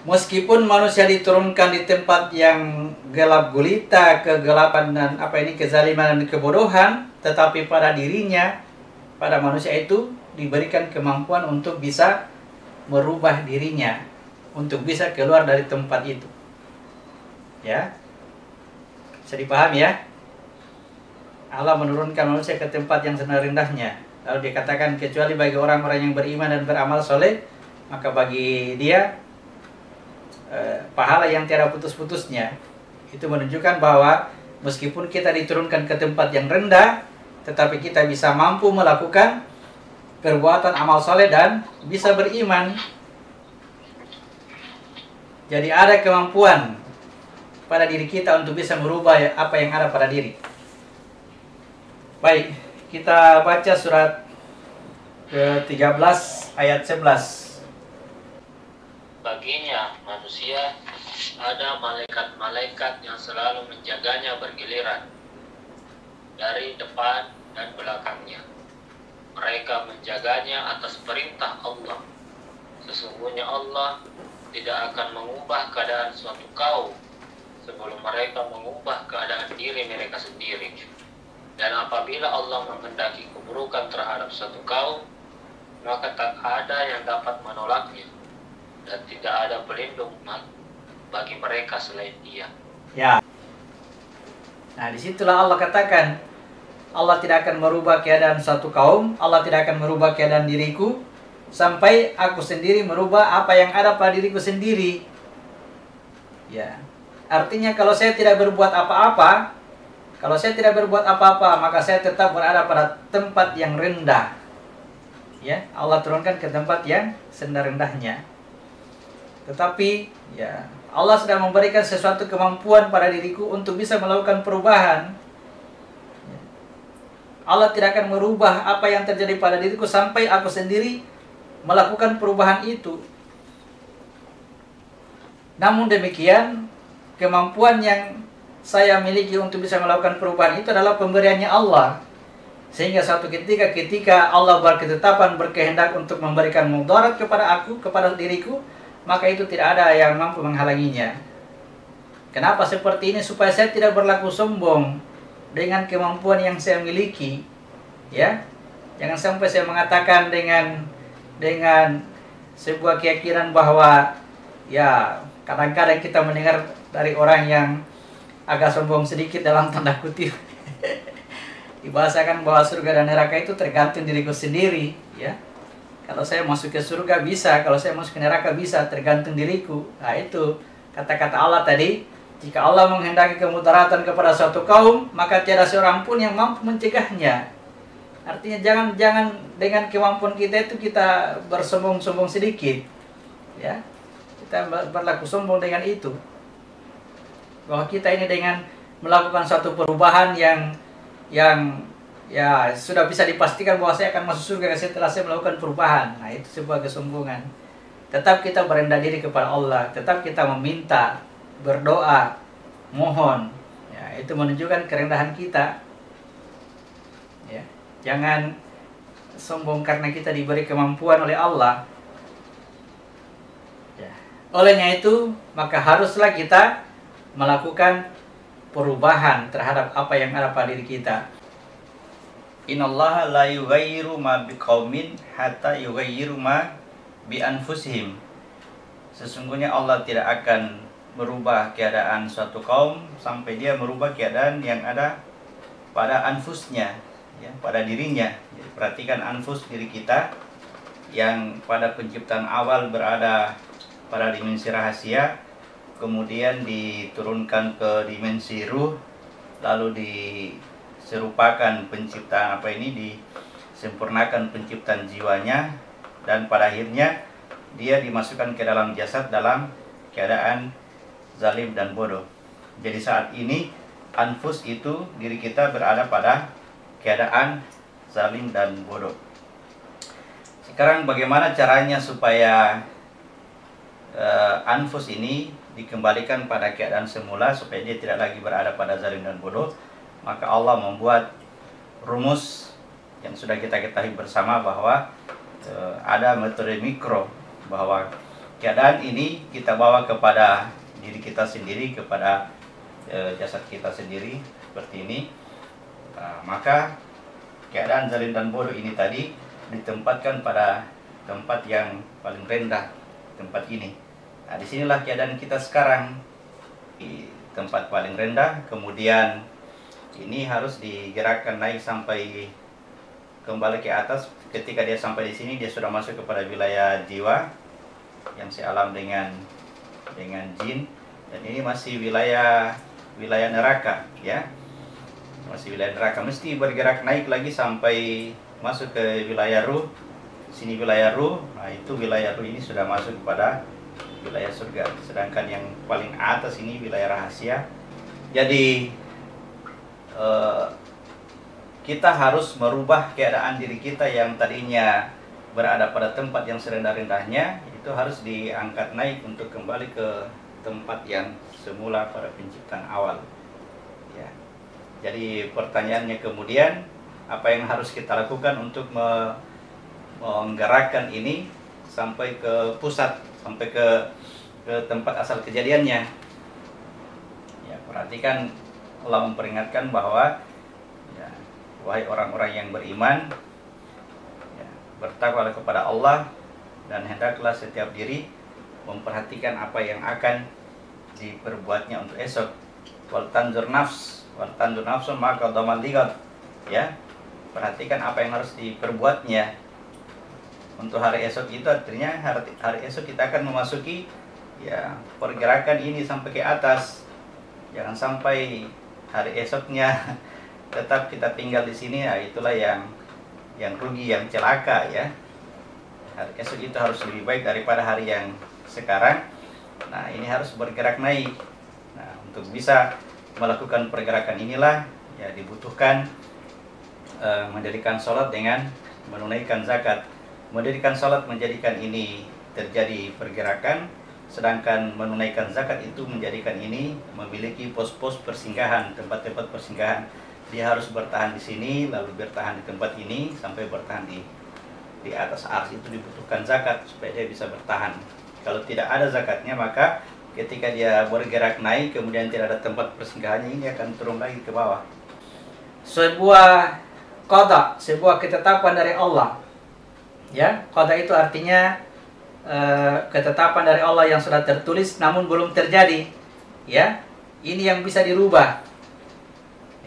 Meskipun manusia diturunkan di tempat yang gelap gulita, kegelapan dan kezaliman dan kebodohan, tetapi pada dirinya, pada manusia itu diberikan kemampuan untuk bisa merubah dirinya, untuk bisa keluar dari tempat itu. Ya, bisa dipahami ya? Allah menurunkan manusia ke tempat yang serendah-rendahnya. Lalu dikatakan kecuali bagi orang-orang yang beriman dan beramal soleh, maka bagi dia pahala yang tiada putus-putusnya. Itu menunjukkan bahwa meskipun kita diturunkan ke tempat yang rendah, tetapi kita bisa mampu melakukan perbuatan amal soleh dan bisa beriman. Jadi ada kemampuan pada diri kita untuk bisa merubah apa yang ada pada diri. Baik, kita baca surat ke-13 ayat 11. Baginya manusia ada malaikat-malaikat yang selalu menjaganya bergiliran dari depan dan belakangnya. Mereka menjaganya atas perintah Allah. Sesungguhnya Allah tidak akan mengubah keadaan suatu kaum sebelum mereka mengubah keadaan diri mereka sendiri. Dan apabila Allah menghendaki keburukan terhadap suatu kaum, maka tak ada yang dapat menolaknya, dan tidak ada pelindung bagi mereka selain Dia. Ya. Nah, disitulah Allah katakan, Allah tidak akan merubah keadaan satu kaum, Allah tidak akan merubah keadaan diriku, sampai aku sendiri merubah apa yang ada pada diriku sendiri. Ya. Artinya kalau saya tidak berbuat apa-apa, maka saya tetap berada pada tempat yang rendah. Ya, Allah turunkan ke tempat yang serendah-rendahnya. Tetapi ya, Allah sudah memberikan sesuatu kemampuan pada diriku untuk bisa melakukan perubahan. Allah tidak akan merubah apa yang terjadi pada diriku sampai aku sendiri melakukan perubahan itu. Namun demikian, kemampuan yang saya miliki untuk bisa melakukan perubahan itu adalah pemberiannya Allah. Sehingga suatu ketika Allah berketetapan, berkehendak untuk memberikan mudarat kepada aku, kepada diriku, maka itu tidak ada yang mampu menghalanginya. Kenapa seperti ini? Supaya saya tidak berlaku sombong dengan kemampuan yang saya miliki. Ya, jangan sampai saya mengatakan dengan sebuah keyakinan bahwa ya, kadang-kadang kita mendengar dari orang yang agak sombong sedikit dalam tanda kutip. Dibahasakan bahwa surga dan neraka itu tergantung diriku sendiri, ya. Kalau saya masuk ke surga bisa, kalau saya masuk ke neraka bisa, tergantung diriku. Nah, itu kata-kata Allah tadi, jika Allah menghendaki kemudaratan kepada suatu kaum, maka tiada seorang pun yang mampu mencegahnya. Artinya jangan dengan kemampuan kita itu kita bersombong-sombong sedikit. Ya. Kita berlaku sombong dengan itu. Bahwa kita ini dengan melakukan suatu perubahan yang ya sudah bisa dipastikan bahwa saya akan masuk surga setelah saya melakukan perubahan. Nah, itu sebuah kesombongan. Tetap kita merendah diri kepada Allah, tetap kita meminta, berdoa, mohon. Ya, itu menunjukkan kerendahan kita. Ya, jangan sombong karena kita diberi kemampuan oleh Allah. Ya. Olehnya itu, maka haruslah kita melakukan perubahan terhadap apa yang ada pada diri kita. Innallaha la yughayyiru ma biqaumin hatta yughayyiru ma bi anfusihim. Sesungguhnya Allah tidak akan merubah keadaan suatu kaum sampai dia merubah keadaan yang ada pada anfusnya, ya, pada dirinya. Jadi, perhatikan anfus diri kita yang pada penciptaan awal berada pada dimensi rahasia, kemudian diturunkan ke dimensi ruh, lalu diserupakan penciptaan disempurnakan penciptaan jiwanya, dan pada akhirnya dia dimasukkan ke dalam jasad dalam keadaan zalim dan bodoh. Jadi saat ini anfus itu diri kita berada pada keadaan zalim dan bodoh. Sekarang bagaimana caranya supaya anfus ini dikembalikan pada keadaan semula supaya dia tidak lagi berada pada zalim dan bodoh? Maka Allah membuat rumus yang sudah kita ketahui bersama bahwa ada metode mikro, bahwa keadaan ini kita bawa kepada diri kita sendiri, kepada jasad kita sendiri seperti ini, maka keadaan zalim dan bodoh ini tadi ditempatkan pada tempat yang paling rendah, tempat ini. Nah, disinilah keadaan kita sekarang, di tempat paling rendah. Kemudian ini harus digerakkan naik sampai kembali ke atas. Ketika dia sampai di sini, dia sudah masuk kepada wilayah jiwa yang sealam dengan jin, dan ini masih wilayah neraka, ya, masih wilayah neraka. Mesti bergerak naik lagi sampai masuk ke wilayah ruh. Sini wilayah ruh. Nah, itu wilayah ruh ini sudah masuk kepada wilayah surga. Sedangkan yang paling atas ini wilayah rahasia. Jadi kita harus merubah keadaan diri kita yang tadinya berada pada tempat yang serendah-rendahnya, itu harus diangkat naik untuk kembali ke tempat yang semula pada penciptaan awal, ya. Jadi pertanyaannya kemudian, apa yang harus kita lakukan untuk menggerakkan ini sampai ke pusat, sampai ke tempat asal kejadiannya? Ya, perhatikan, Allah memperingatkan bahwa, ya, wahai orang-orang yang beriman, ya, bertakwalah kepada Allah, dan hendaklah setiap diri memperhatikan apa yang akan diperbuatnya untuk esok. Wal tanzur nafsun maka qaddamad lighad, ya. Perhatikan apa yang harus diperbuatnya untuk hari esok. Itu artinya hari esok kita akan memasuki, ya, pergerakan ini sampai ke atas. Jangan sampai hari esoknya tetap kita tinggal di sini. Nah, itulah yang rugi, yang celaka, ya. Hari esok itu harus lebih baik daripada hari yang sekarang. Nah, ini harus bergerak naik. Nah, untuk bisa melakukan pergerakan inilah, ya, dibutuhkan mendirikan sholat dengan menunaikan zakat. Mendirikan sholat menjadikan ini terjadi pergerakan, sedangkan menunaikan zakat itu menjadikan ini memiliki pos-pos persinggahan, tempat-tempat persinggahan. Dia harus bertahan di sini, lalu bertahan di tempat ini, sampai bertahan di atas ars. Itu dibutuhkan zakat supaya dia bisa bertahan. Kalau tidak ada zakatnya, maka ketika dia bergerak naik kemudian tidak ada tempat persinggahannya, ini akan turun lagi ke bawah. Sebuah qada, sebuah ketetapan dari Allah, ya. Qada itu artinya ketetapan dari Allah yang sudah tertulis namun belum terjadi, ya. Ini yang bisa dirubah,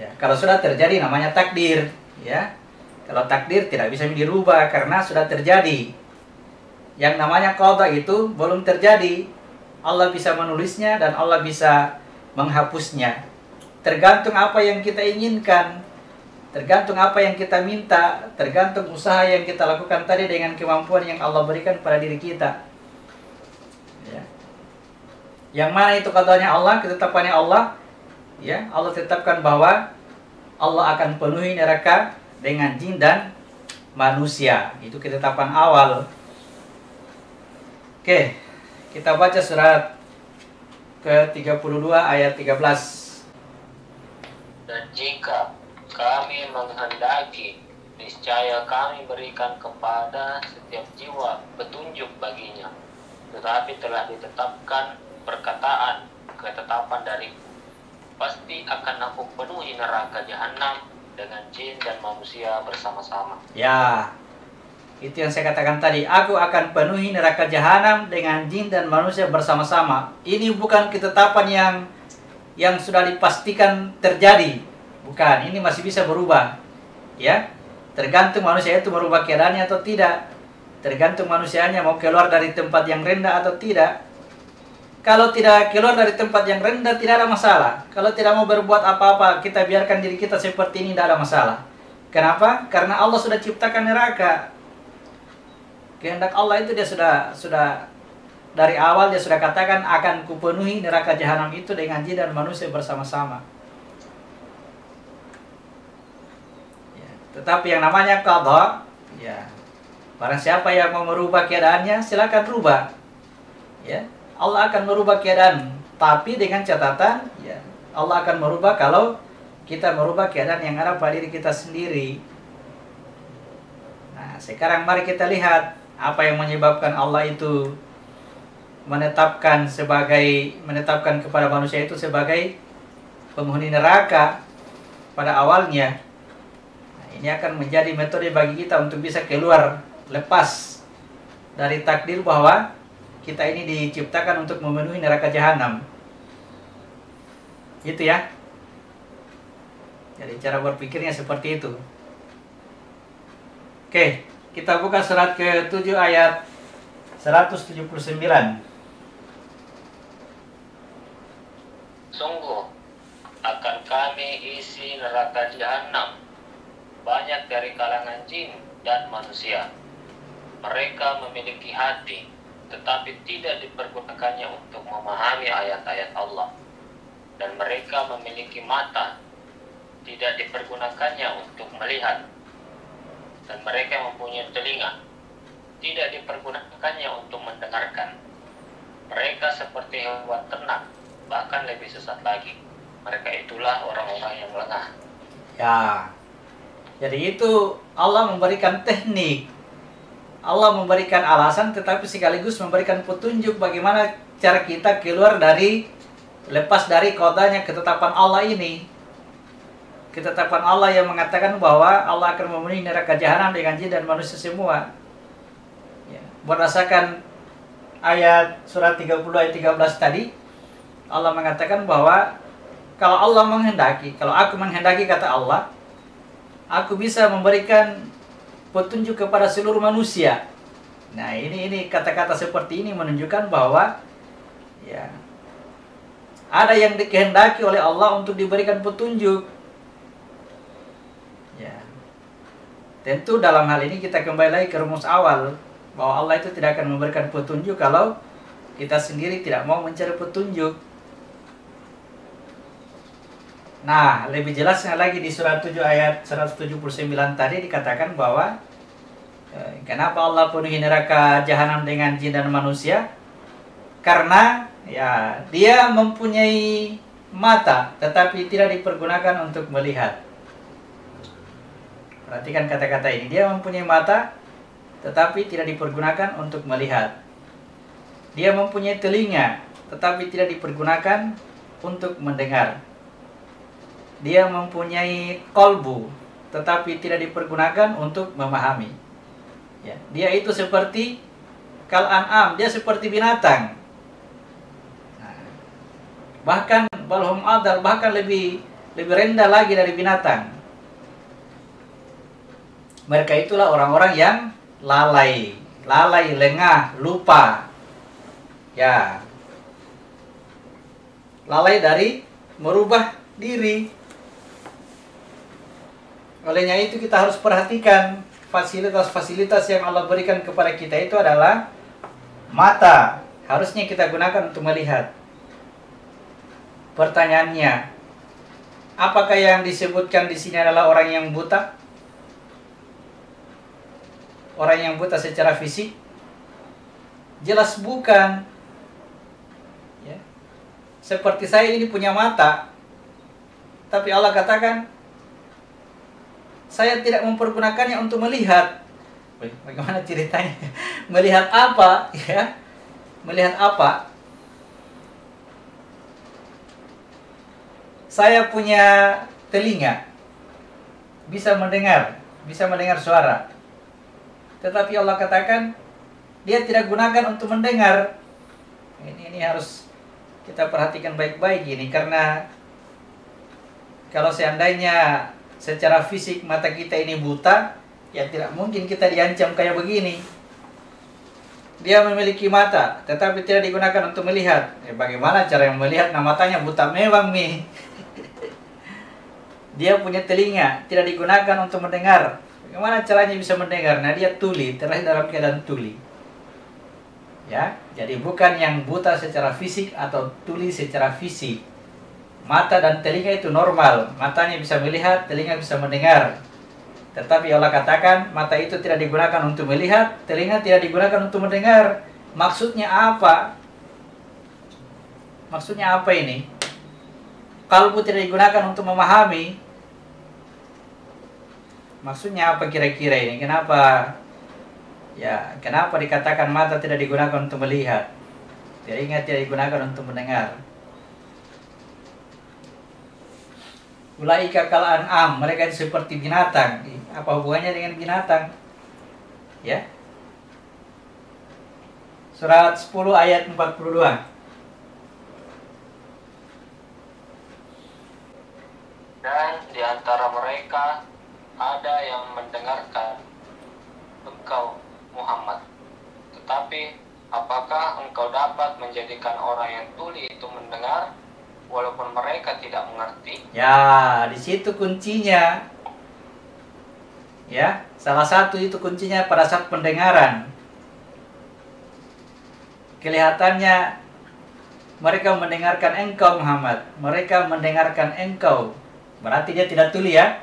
ya. Kalau sudah terjadi namanya takdir, ya. Kalau takdir tidak bisa dirubah karena sudah terjadi. Yang namanya qada itu belum terjadi. Allah bisa menulisnya dan Allah bisa menghapusnya. Tergantung apa yang kita inginkan, tergantung apa yang kita minta, tergantung usaha yang kita lakukan tadi dengan kemampuan yang Allah berikan pada diri kita, ya. Yang mana itu qadanya Allah, ketetapannya Allah, ya. Allah tetapkan bahwa Allah akan penuhi neraka dengan jin dan manusia. Itu ketetapan awal. Oke, kita baca surat ke-32 ayat 13. Dan jika kami menghendaki, niscaya kami berikan kepada setiap jiwa petunjuk baginya. Tetapi telah ditetapkan ketetapan dariku. Pasti akan aku penuhi neraka jahanam dengan jin dan manusia bersama-sama. Ya, itu yang saya katakan tadi. Aku akan penuhi neraka jahanam dengan jin dan manusia bersama-sama. Ini bukan ketetapan yang sudah dipastikan terjadi. Bukan, ini masih bisa berubah, ya. Tergantung manusia itu merubah keadaannya atau tidak. Tergantung manusianya mau keluar dari tempat yang rendah atau tidak. Kalau tidak keluar dari tempat yang rendah, tidak ada masalah. Kalau tidak mau berbuat apa-apa, kita biarkan diri kita seperti ini, tidak ada masalah. Kenapa? Karena Allah sudah ciptakan neraka. Kehendak Allah itu dia sudah dari awal dia sudah katakan akan kupenuhi neraka jahanam itu dengan jin dan manusia bersama-sama. Ya, tetapi yang namanya qada, ya, barang siapa yang mau merubah keadaannya, silakan rubah. Ya, Allah akan merubah keadaan, tapi dengan catatan, ya, Allah akan merubah kalau kita merubah keadaan yang ada pada diri kita sendiri. Nah, sekarang mari kita lihat apa yang menyebabkan Allah itu menetapkan kepada manusia itu sebagai penghuni neraka pada awalnya. Nah, ini akan menjadi metode bagi kita untuk bisa keluar, lepas dari takdir bahwa kita ini diciptakan untuk memenuhi neraka jahanam. Gitu ya. Jadi cara berpikirnya seperti itu. Oke, kita buka surat ke-7 ayat 179. Sungguh akan kami isi neraka jahanam banyak dari kalangan jin dan manusia. Mereka memiliki hati, tetapi tidak dipergunakannya untuk memahami ayat-ayat Allah. Dan mereka memiliki mata, tidak dipergunakannya untuk melihat. Dan mereka mempunyai telinga, tidak dipergunakannya untuk mendengarkan. Mereka seperti hewan ternak, bahkan lebih sesat lagi. Mereka itulah orang-orang yang lengah. Ya, jadi itu Allah memberikan teknik, Allah memberikan alasan, tetapi sekaligus memberikan petunjuk bagaimana cara kita keluar dari, lepas dari kodanya ketetapan Allah ini. Ketetapan Allah yang mengatakan bahwa Allah akan memenuhi neraka jahanam dengan jin dan manusia semua. Ya, berdasarkan ayat surat 30 ayat 13 tadi, Allah mengatakan bahwa kalau Allah menghendaki, kalau aku menghendaki, kata Allah, aku bisa memberikan petunjuk kepada seluruh manusia. Nah, ini kata-kata seperti ini menunjukkan bahwa ya, ada yang dikehendaki oleh Allah untuk diberikan petunjuk. Ya. Tentu dalam hal ini kita kembali lagi ke rumus awal bahwa Allah itu tidak akan memberikan petunjuk kalau kita sendiri tidak mau mencari petunjuk. Nah, lebih jelasnya lagi di surat 7 ayat 179 tadi dikatakan bahwa kenapa Allah penuhi neraka jahanam dengan jin dan manusia? Karena ya, dia mempunyai mata tetapi tidak dipergunakan untuk melihat. Perhatikan kata-kata ini, dia mempunyai mata tetapi tidak dipergunakan untuk melihat. Dia mempunyai telinga tetapi tidak dipergunakan untuk mendengar. Dia mempunyai kolbu tetapi tidak dipergunakan untuk memahami. Ya, dia itu seperti kal-an'am, dia seperti binatang. Nah, bahkan balhum adal, bahkan lebih rendah lagi dari binatang. Mereka itulah orang-orang yang lalai, lengah, lupa. Ya. Lalai dari merubah diri. Olehnya itu kita harus perhatikan fasilitas-fasilitas yang Allah berikan kepada kita itu adalah mata. Harusnya kita gunakan untuk melihat. Pertanyaannya, apakah yang disebutkan di sini adalah orang yang buta? Orang yang buta secara fisik? Jelas bukan. Ya. Seperti saya ini punya mata, tapi Allah katakan saya tidak mempergunakannya untuk melihat. Bagaimana ceritanya? Melihat apa? Ya, melihat apa? Saya punya telinga, bisa mendengar suara. Tetapi Allah katakan dia tidak gunakan untuk mendengar. Ini harus kita perhatikan baik-baik ini, karena kalau seandainya secara fisik mata kita ini buta, ya tidak mungkin kita diancam kayak begini. Dia memiliki mata tetapi tidak digunakan untuk melihat. Bagaimana cara yang melihat? Nah, matanya buta memang nih. Dia punya telinga, tidak digunakan untuk mendengar. Bagaimana caranya bisa mendengar? Nah, dia tuli, terlahir dalam keadaan tuli. Ya, jadi bukan yang buta secara fisik atau tuli secara fisik. Mata dan telinga itu normal. Matanya bisa melihat, telinga bisa mendengar. Tetapi Allah katakan mata itu tidak digunakan untuk melihat, telinga tidak digunakan untuk mendengar. Maksudnya apa? Maksudnya apa ini? Kalbu tidak digunakan untuk memahami. Maksudnya apa kira-kira ini? Kenapa? Ya, kenapa dikatakan mata tidak digunakan untuk melihat? Telinga tidak digunakan untuk mendengar. Ulaika kal an'am, mereka itu seperti binatang. Apa hubungannya dengan binatang? Ya. Surat 10 ayat 42. Dan di antara mereka ada yang mendengarkan engkau Muhammad. Tetapi apakah engkau dapat menjadikan orang yang tuli itu mendengar walaupun mereka tidak mengerti? Ya, di situ kuncinya. Ya, salah satu itu kuncinya pada saat pendengaran. Kelihatannya mereka mendengarkan engkau Muhammad. Mereka mendengarkan engkau. Berarti dia tidak tuli ya.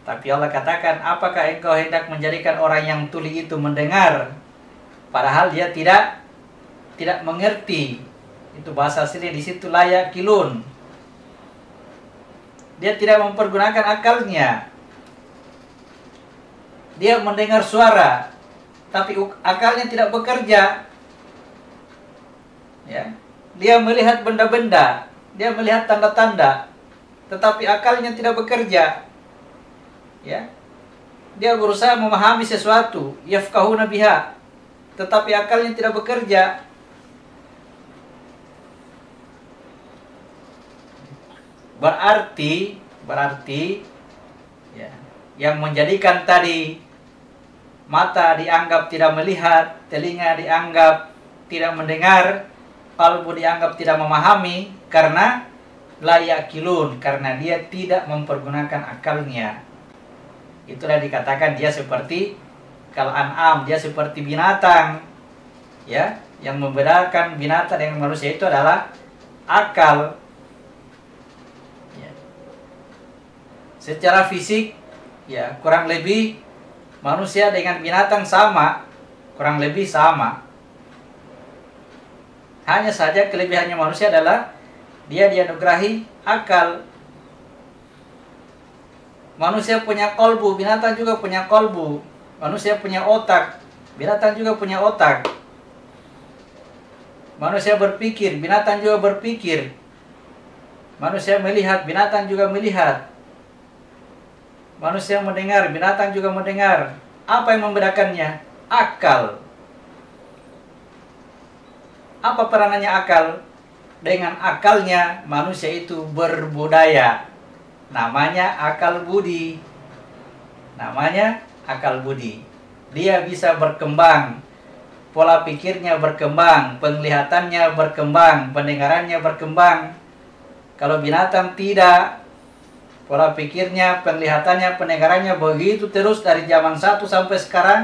Tapi Allah katakan, apakah engkau hendak menjadikan orang yang tuli itu mendengar? Padahal dia tidak mengerti. Itu bahasa asli di situ layak kilun. Dia tidak mempergunakan akalnya. Dia mendengar suara, tapi akalnya tidak bekerja. Ya. Dia melihat benda-benda, dia melihat tanda-tanda, tetapi akalnya tidak bekerja. Ya. Dia berusaha memahami sesuatu, yafqahuna biha, tetapi akalnya tidak bekerja. Berarti ya, yang menjadikan tadi mata dianggap tidak melihat, telinga dianggap tidak mendengar, kalbu dianggap tidak memahami, karena la yaqilun, karena dia tidak mempergunakan akalnya. Itulah dikatakan dia seperti kal an'am, dia seperti binatang. Ya, yang membedakan binatang dengan manusia itu adalah akal. Ya. Secara fisik, ya kurang lebih manusia dengan binatang sama, kurang lebih sama. Hanya saja kelebihannya manusia adalah dia dianugerahi akal. Manusia punya kolbu, binatang juga punya kolbu. Manusia punya otak, binatang juga punya otak. Manusia berpikir, binatang juga berpikir. Manusia melihat, binatang juga melihat. Manusia mendengar, binatang juga mendengar. Apa yang membedakannya? Akal. Apa peranannya akal? Dengan akalnya manusia itu berbudaya. Namanya akal budi. Namanya akal budi. Dia bisa berkembang. Pola pikirnya berkembang, penglihatannya berkembang, pendengarannya berkembang. Kalau binatang tidak, pola pikirnya, penglihatannya, pendengarannya begitu terus dari zaman 1 sampai sekarang,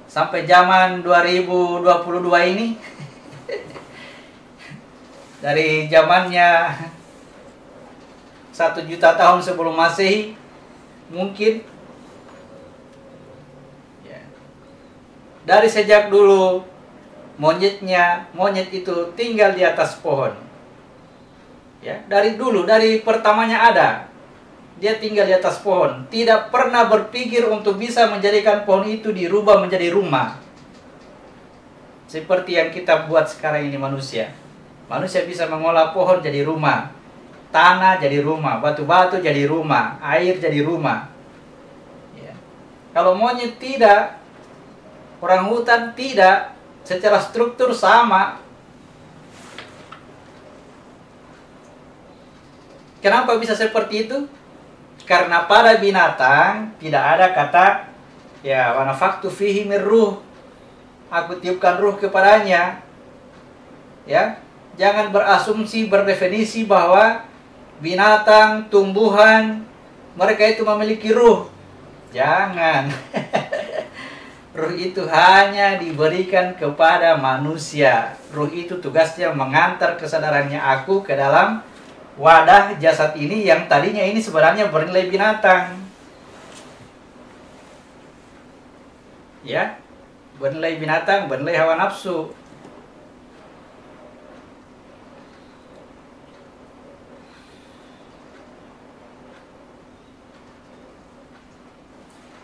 sampai zaman 2022 ini. Dari zamannya 1 juta tahun sebelum Masehi mungkin ya. Dari sejak dulu monyet itu tinggal di atas pohon. Ya, dari dulu, dari pertamanya ada. Dia tinggal di atas pohon, tidak pernah berpikir untuk bisa menjadikan pohon itu dirubah menjadi rumah. Seperti yang kita buat sekarang ini manusia. Manusia bisa mengolah pohon jadi rumah, tanah jadi rumah, batu-batu jadi rumah, air jadi rumah. Ya. Kalau monyet tidak, orang hutan tidak, secara struktur sama. Kenapa bisa seperti itu? Karena pada binatang tidak ada kata ya wa nafaktu fihi mir ruh. Aku tiupkan ruh kepadanya. Ya. Jangan berasumsi, berdefinisi bahwa binatang, tumbuhan, mereka itu memiliki ruh. Jangan. Ruh itu hanya diberikan kepada manusia. Ruh itu tugasnya mengantar kesadarannya aku ke dalam wadah jasad ini yang tadinya ini sebenarnya bernilai binatang. Ya, bernilai binatang, bernilai hawa nafsu.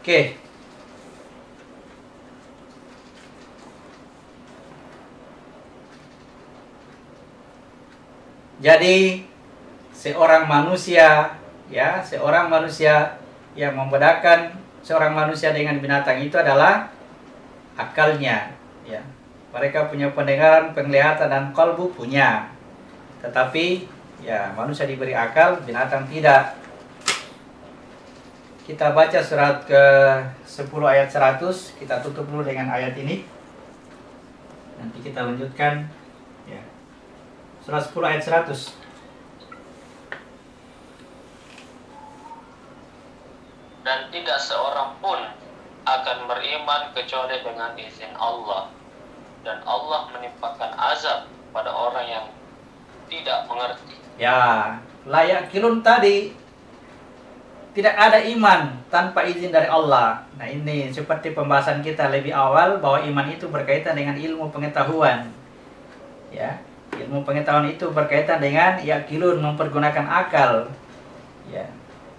Oke. Jadi seorang manusia yang membedakan seorang manusia dengan binatang itu adalah akalnya, ya. Mereka punya pendengaran, penglihatan, dan kalbu punya. Tetapi ya, manusia diberi akal, binatang tidak. Kita baca surat ke-10 ayat 100. Kita tutup dulu dengan ayat ini. Nanti kita lanjutkan, ya. Surat 10 ayat 100. Dan tidak seorang pun akan beriman kecuali dengan izin Allah. Dan Allah menimpakan azab pada orang yang tidak mengerti. Ya, layak kilun tadi, tidak ada iman tanpa izin dari Allah. Nah, ini seperti pembahasan kita lebih awal, bahwa iman itu berkaitan dengan ilmu pengetahuan. Ya, ilmu pengetahuan itu berkaitan dengan yakilun, mempergunakan akal. Ya.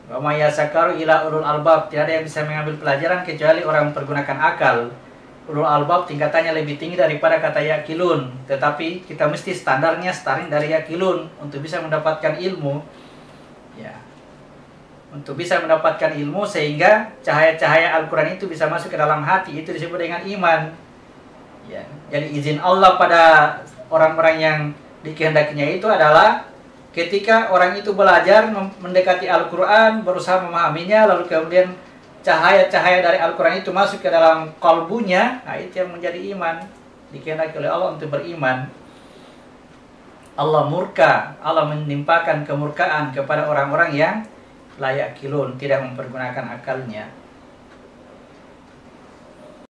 Wa may yasakaru ila ulul albab, tidak ada yang bisa mengambil pelajaran kecuali orang mempergunakan akal. Ulul albab tingkatannya lebih tinggi daripada kata yakilun, tetapi kita mesti standarnya starting dari yakilun untuk bisa mendapatkan ilmu. Ya. Untuk bisa mendapatkan ilmu sehingga cahaya-cahaya Al-Qur'an itu bisa masuk ke dalam hati, itu disebut dengan iman. Ya. Jadi izin Allah pada orang-orang yang dikehendakinya itu adalah ketika orang itu belajar mendekati Al-Quran, berusaha memahaminya, lalu kemudian cahaya-cahaya dari Al-Quran itu masuk ke dalam kalbunya, nah itu yang menjadi iman. Dikehendaki oleh Allah untuk beriman. Allah murka, Allah menimpakan kemurkaan kepada orang-orang yang layak kilun, tidak mempergunakan akalnya.